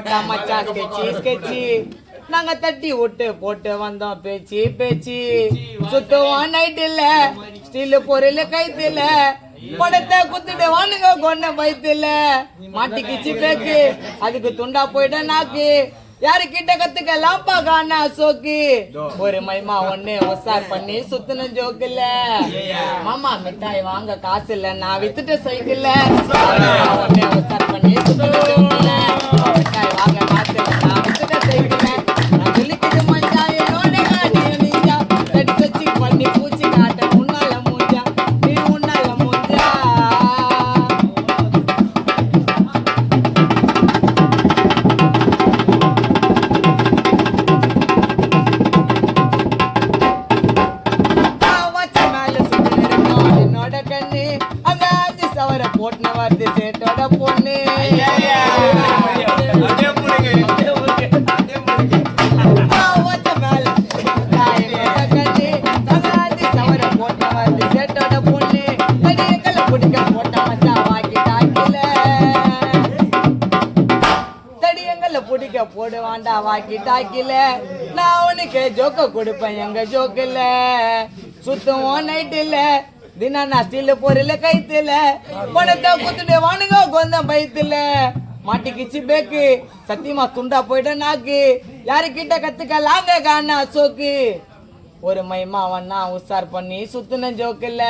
போட்டா மச்சா ஸ்கெட்சி ஸ்கெட்சி நாங்க தட்டி விட்டு போட்டு வந்தோம் பேச்சு பேச்சு சுத்துவோம் நைட் இல்ல ஸ்டீல் பொருள் கைத்துல படத்தை குத்துட்டு வானுங்க கொண்ட பயத்துல மாட்டிக்கிச்சு பேக்கு அதுக்கு துண்டா போயிட்ட நாக்கு யாரு கிட்ட கத்துக்கலாம் பாக்கானா சோக்கு ஒரு மைமா ஒண்ணு உசார் பண்ணி சுத்தின ஜோக்கு இல்ல மாமா மிட்டாய் வாங்க காசு இல்ல நான் வித்துட்டு சைக்கிள் ஒண்ணு உசார் பண்ணி சுத்தின ஜோக்கு இல்ல மிட்டாய் வாங்க காசு இல்ல நான் வித்துட்டு சைக்கிள் நான் சொல்லிக்கிட்டு மஞ்சா என்னோட காட்டி நிஞ்சா தடி வச்சு பண்ணி பூச்சி காட்ட முன்னால மூஞ்சா நீ முன்னால மூஞ்சா போட்டு வார்த்தை சேட்டோட பொண்ணு சேட்டோட பொண்ணு தடியக்கல்ல பிடிக்க போட்ட மச்சா வாக்கி டாக்கில தடியங்கல்ல பிடிக்க போடுவாண்டா வாக்கி டாக்கில நான் உனக்கு ஜோக்க கொடுப்பேன் எங்க ஜோக்கில்ல சுத்தம் நைட் இல்ல தினா நான் ஸ்டீல் பொருள் கைத்துல பணத்தை குத்துட்டு வானுங்க கொந்த பயத்துல மாட்டிக்கிச்சு பேக்கு சத்தியமா துண்டா போயிட்ட நாக்கு யாருக்கிட்ட கத்துக்கலாங்க காணா சோக்கு ஒரு மைமா வண்ணா உசார் பண்ணி சுத்துன ஜோக்கு இல்ல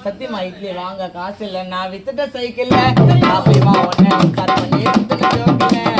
சத்தியமா இட்லி வாங்க காசு இல்ல நான் வித்துட்ட சைக்கிள் மைமா ஒன்ன உசார் பண்ணி சுத்துன ஜோக்கு இல்ல